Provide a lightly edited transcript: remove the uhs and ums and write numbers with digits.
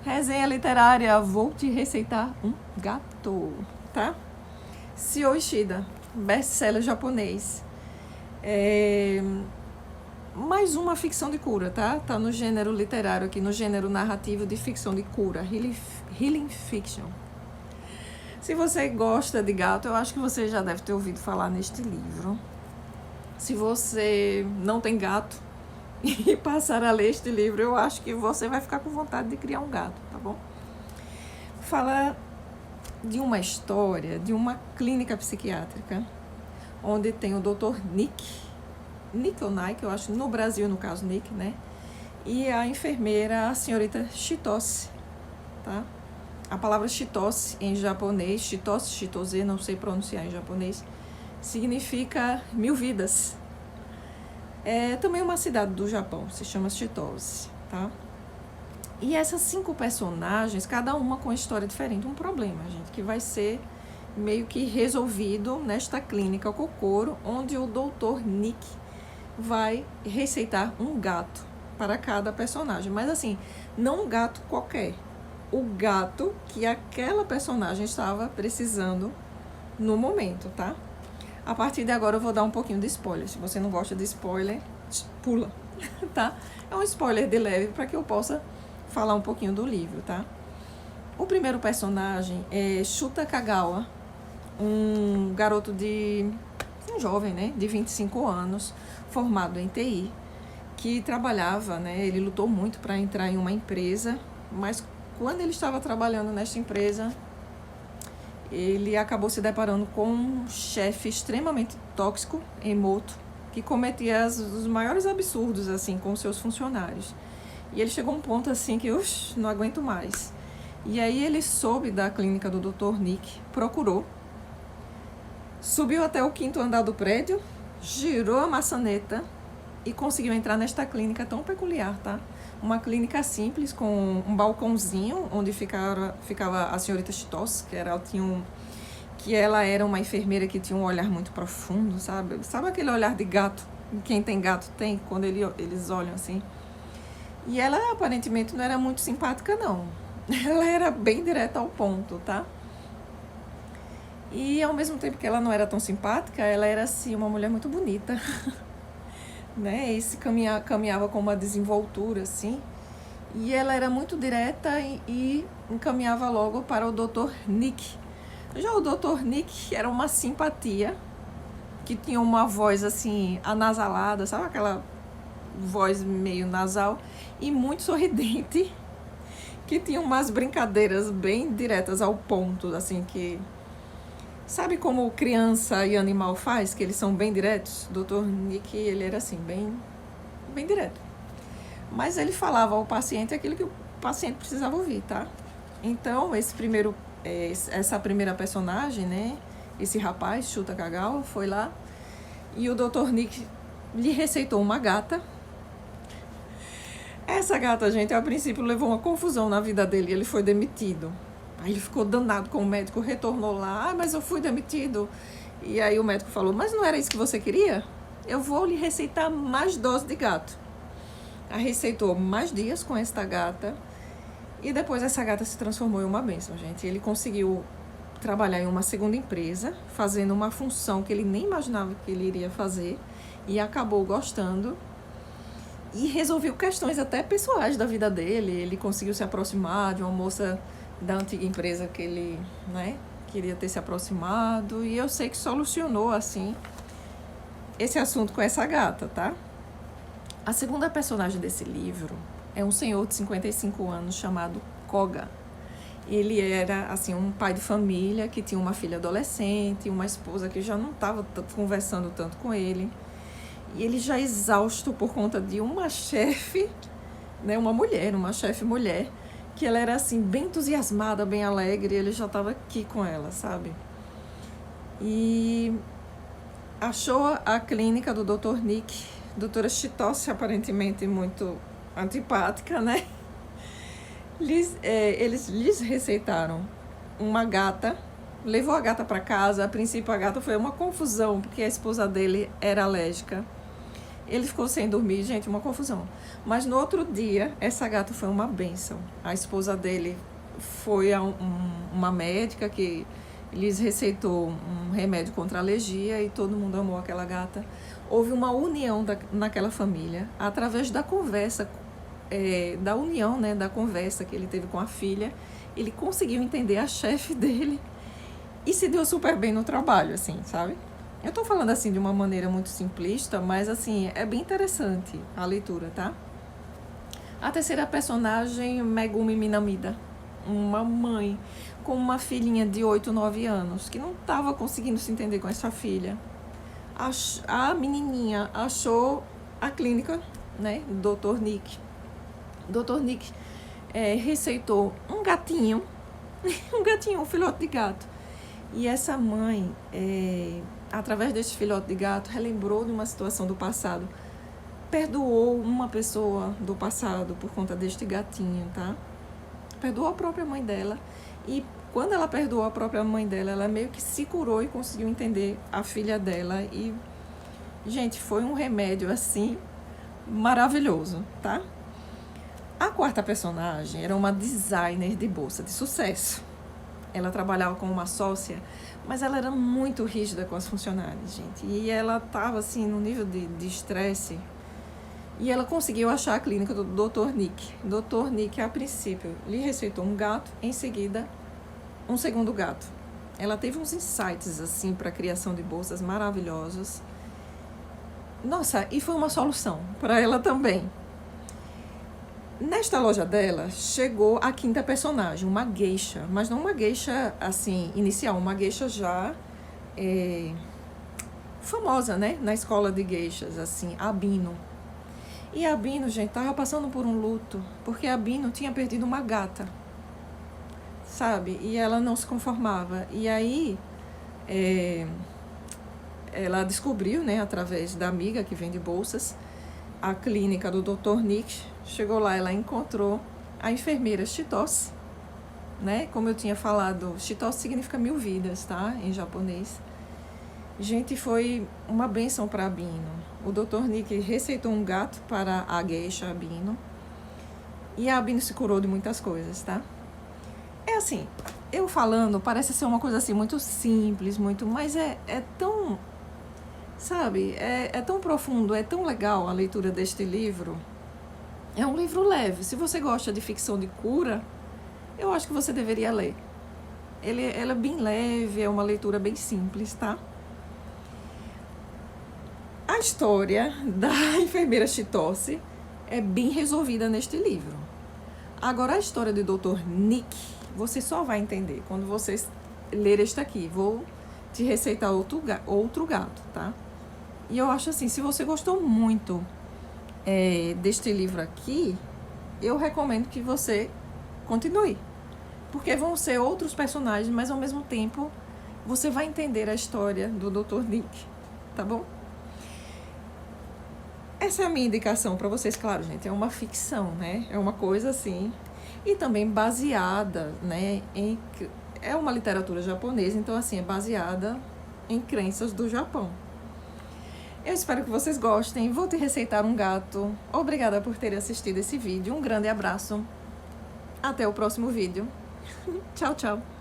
Resenha literária, vou te receitar um gato, tá? Seo Ishida, best-seller japonês. Mais uma ficção de cura, tá? Tá no gênero literário aqui, no gênero narrativo de ficção de cura, healing fiction. Se você gosta de gato, eu acho que você já deve ter ouvido falar neste livro. Se você não tem gato e passar a ler este livro, eu acho que você vai ficar com vontade de criar um gato, tá bom? Fala de uma história de uma clínica psiquiátrica onde tem o Dr. Nick ou Nike, eu acho, no Brasil, no caso, Nick, né? E a enfermeira, a senhorita Chitose, tá? A palavra Chitose em japonês, Chitose, não sei pronunciar em japonês, significa 1000 vidas. É também uma cidade do Japão, se chama Chitose, tá? E essas 5 personagens, cada uma com uma história diferente, um problema, gente, que vai ser meio que resolvido nesta clínica Kokoro, onde o Dr. Nick vai receitar um gato para cada personagem. Mas assim, não um gato qualquer, o gato que aquela personagem estava precisando no momento, tá? A partir de agora eu vou dar um pouquinho de spoiler. Se você não gosta de spoiler, pula, tá? É um spoiler de leve para que eu possa falar um pouquinho do livro, tá? O primeiro personagem é Shuta Kagawa, um garoto um jovem, né, de 25 anos, formado em TI, que trabalhava, né, ele lutou muito para entrar em uma empresa, mas quando ele estava trabalhando nesta empresa, ele acabou se deparando com um chefe extremamente tóxico, Emoto, que cometia os maiores absurdos, assim, com seus funcionários. E ele chegou a um ponto, assim, que, não aguento mais. E aí ele soube da clínica do Dr. Nick, procurou, subiu até o 5º andar do prédio, girou a maçaneta e conseguiu entrar nesta clínica tão peculiar, tá? Uma clínica simples, com um balcãozinho, onde ficava a senhorita Chitose, que ela era uma enfermeira que tinha um olhar muito profundo, sabe? Sabe aquele olhar de gato, quem tem gato tem, quando eles olham assim? E ela aparentemente não era muito simpática, não. Ela era bem direta ao ponto, tá? E ao mesmo tempo que ela não era tão simpática, ela era assim uma mulher muito bonita. Né? E se caminhava com uma desenvoltura, assim. E ela era muito direta e encaminhava logo para o Dr. Nick. Já o Dr. Nick era uma simpatia, que tinha uma voz assim, anasalada, sabe aquela voz meio nasal, e muito sorridente, que tinha umas brincadeiras bem diretas ao ponto, assim, que... Sabe como criança e animal faz, que eles são bem diretos? O Dr. Nick, ele era assim, bem direto. Mas ele falava ao paciente aquilo que o paciente precisava ouvir, tá? Então, essa primeira personagem, né? Esse rapaz, Shuta Kagawa, foi lá e o Dr. Nick lhe receitou uma gata. Essa gata, gente, a princípio levou uma confusão na vida dele, ele foi demitido. Aí ele ficou danado com o médico, retornou lá, mas eu fui demitido. E aí o médico falou, mas não era isso que você queria? Eu vou lhe receitar mais dose de gato. Aí receitou mais dias com esta gata. E depois essa gata se transformou em uma bênção, gente. Ele conseguiu trabalhar em uma segunda empresa, fazendo uma função que ele nem imaginava que ele iria fazer. E acabou gostando. E resolveu questões até pessoais da vida dele. Ele conseguiu se aproximar de uma moça da antiga empresa que ele, né, queria ter se aproximado, e eu sei que solucionou, assim, esse assunto com essa gata, tá? A segunda personagem desse livro é um senhor de 55 anos chamado Koga. Ele era, assim, um pai de família que tinha uma filha adolescente, uma esposa que já não estava conversando tanto com ele, e ele já exausto por conta de uma chefe, né, uma chefe mulher, que ela era assim, bem entusiasmada, bem alegre, e ele já estava aqui com ela, sabe? E achou a clínica do Dr. Nick, doutora Chitose, aparentemente muito antipática, né? Eles lhes receitaram uma gata, levou a gata para casa. A princípio a gata foi uma confusão, porque a esposa dele era alérgica. Ele ficou sem dormir, gente, uma confusão. Mas no outro dia, essa gata foi uma bênção. A esposa dele foi a uma médica que lhes receitou um remédio contra a alergia e todo mundo amou aquela gata. Houve uma união naquela família, através da conversa, da união, né, da conversa que ele teve com a filha. Ele conseguiu entender a chefe dele e se deu super bem no trabalho, assim, sabe? Eu tô falando assim de uma maneira muito simplista, mas assim, é bem interessante a leitura, tá? A terceira personagem, Megumi Minamida, uma mãe com uma filhinha de 8, 9 anos, que não estava conseguindo se entender com essa filha. A menininha achou a clínica, né, do Dr. Nick. Dr. Nick receitou um gatinho, um filhote de gato. E essa mãe, através desse filhote de gato, relembrou de uma situação do passado. Perdoou uma pessoa do passado por conta deste gatinho, tá? Perdoou a própria mãe dela. E quando ela perdoou a própria mãe dela, ela meio que se curou e conseguiu entender a filha dela. E, gente, foi um remédio, assim, maravilhoso, tá? A quarta personagem era uma designer de bolsa de sucesso. Ela trabalhava como uma sócia, mas ela era muito rígida com as funcionárias, gente. E ela estava, assim, no nível de estresse. E ela conseguiu achar a clínica do Dr. Nick. Dr. Nick, a princípio, lhe receitou um gato, em seguida, um segundo gato. Ela teve uns insights, assim, para a criação de bolsas maravilhosos. Nossa, e foi uma solução para ela também. Nesta loja dela, chegou a quinta personagem, uma geisha, mas não uma geisha, assim, inicial, uma geisha já famosa, né, na escola de geishas, assim, a Bino. E a Bino, gente, tava passando por um luto, porque a Bino tinha perdido uma gata, sabe, e ela não se conformava. E aí, ela descobriu, né, através da amiga que vende bolsas, a clínica do Dr. Nick. Chegou lá, ela encontrou a enfermeira Chitose, né? Como eu tinha falado, Chitose significa 1000 vidas, tá? Em japonês. Gente, foi uma bênção para a Bino. O Dr. Nick receitou um gato para a geisha Bino. E a Bino se curou de muitas coisas, tá? É assim, eu falando, parece ser uma coisa assim muito simples, mas é tão, sabe? É tão profundo, é tão legal a leitura deste livro. É um livro leve. Se você gosta de ficção de cura, eu acho que você deveria ler. Ela é bem leve, é uma leitura bem simples, tá? A história da enfermeira Chitose é bem resolvida neste livro. Agora, a história do Dr. Nick, você só vai entender quando você ler este aqui. Vou te receitar outro gato, tá? E eu acho assim, se você gostou muito deste livro aqui, eu recomendo que você continue, porque vão ser outros personagens, mas ao mesmo tempo você vai entender a história do Dr. Nick, tá bom? Essa é a minha indicação para vocês. Claro, gente, é uma ficção, né? É uma coisa assim, e também baseada, né, é uma literatura japonesa, então assim, é baseada em crenças do Japão. Eu espero que vocês gostem. Vou te receitar um gato. Obrigada por terem assistido esse vídeo. Um grande abraço. Até o próximo vídeo. Tchau, tchau.